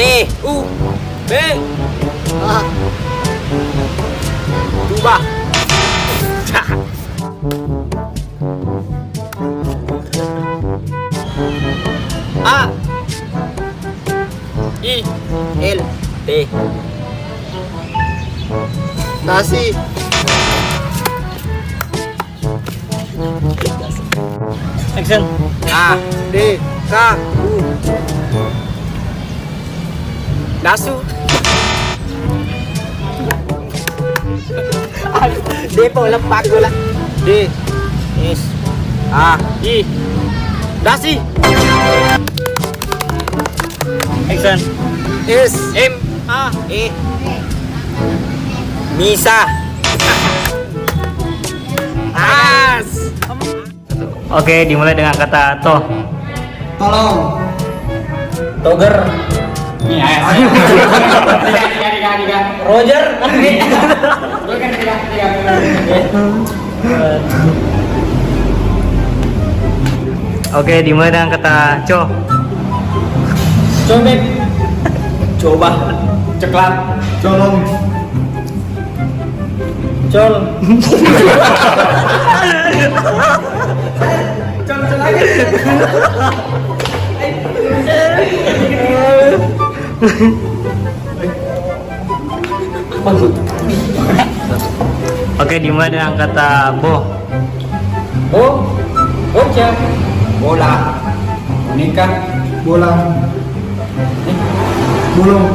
D. U. B. A. Duba. A. I. L. T. Nasi. Action. A. D. K. U. Dasu. D po lepak gula. D. Yes. A. I. Dasi. Action. S. M. A. E. Misa. As. Oke, dimulai dengan kata toh. Tolong. Toger. Roger. Oke, dimulai dengan kata co. Cobek. Coba. Ceklat. Colong. Col. Oke, dimulai dengan kata bo. Bocah. Bola. Boneka. Bolang. Bulung.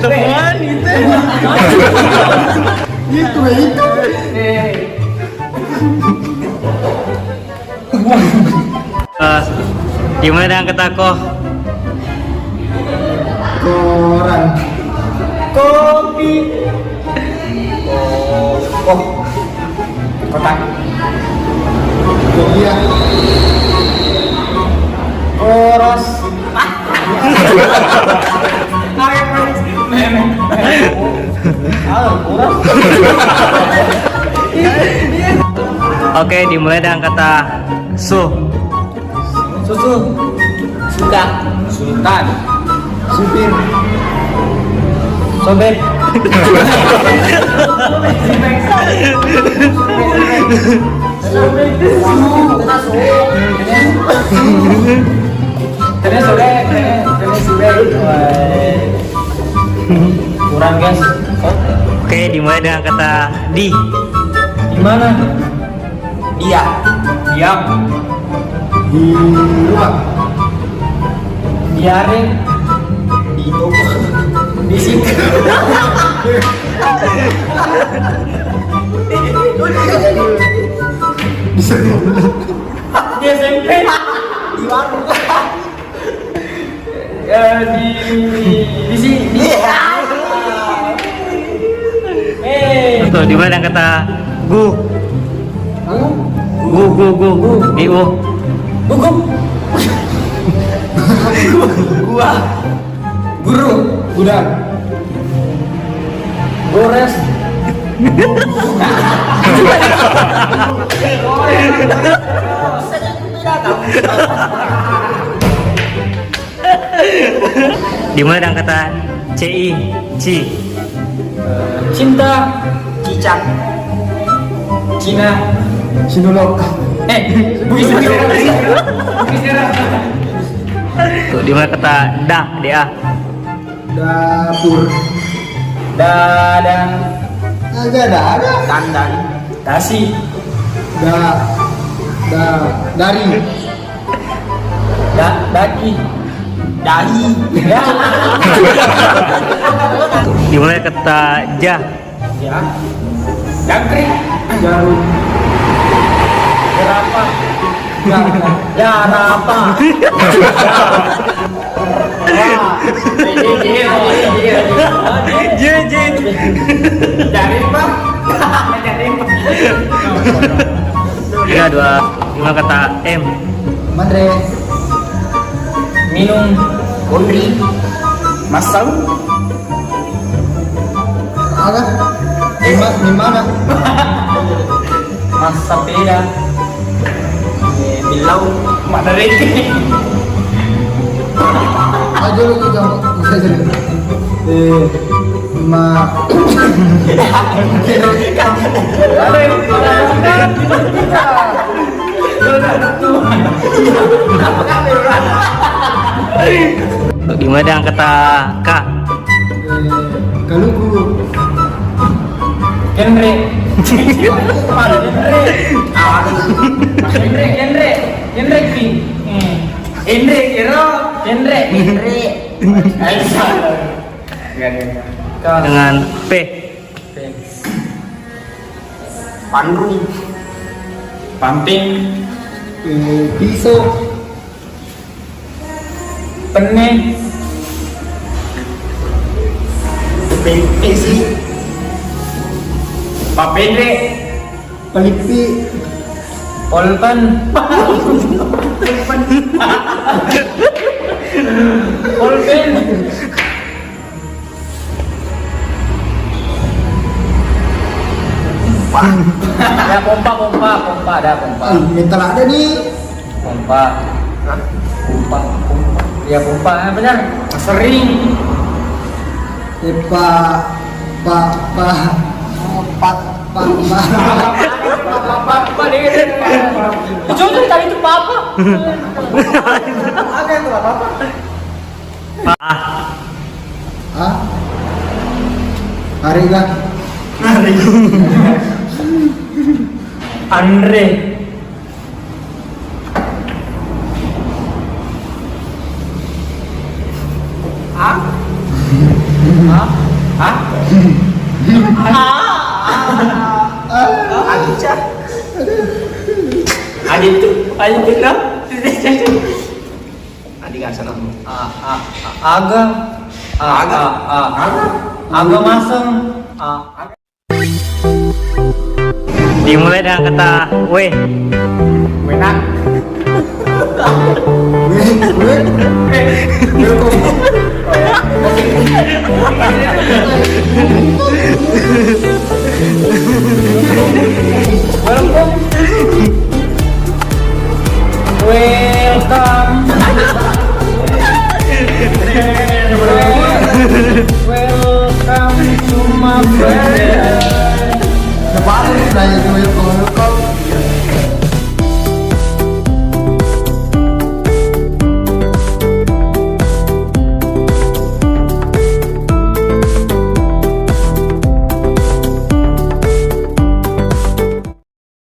Teman itu. Itu. Dimulai dengan kata koh. Koran. Kopi. Oh. Kotak. Iya. Koros. Oke, dimulai dengan kata su. Susu. Suka. Sultan. Supir. Sobek. Kena sobek. Kurang guys. Oke, dimulai dengan kata di. Di mana? Dia. Diam. Di rumah. Diare. Di toko. Di situ. Di SMP. Di warung. Di sini. Tuh, dimulai dengan kata gu. Gu. Iu. Hukum. Gua. Guru. Gudang. Gores. Dimulai dengan kata ci. Ci. Cinta. Cicak. Cina. Sinulog. Bugis. Tuh, dimulai kata da. Da. Dapur. Dadang. Ada. Dandan. Dasi. Dari. Daki. Dahi. Dimulai kata ja. Ya. Jangkrik. Jarum. Berapa? Ya apa? Dari Pak. Ya, dua kata M. Mandre. Minum. Kondri. Masal. Ada. Di mana? Mas sepeda. Bilau. Mana Ricky? Aja lu juga bisa jadi. Ma. Gimana dengan kata K? Galugu. Genre. Mana genre? Genre. Genre ki. Genre kira. Genre. Dengan P. Panru. Pamping. Pisau. Pene. Pesi. Papede. Pelipi. Polpen. Polpen. Ya pompa ada pompa. Mental ada nih. Pompa. Ya pompa, benar. Sering. Apa deh? Coba tadi itu papa. Ada itu apa? Ah. Harga. Andre. Adit itu adik asal aga masem Dimulai dengan kata W. wenak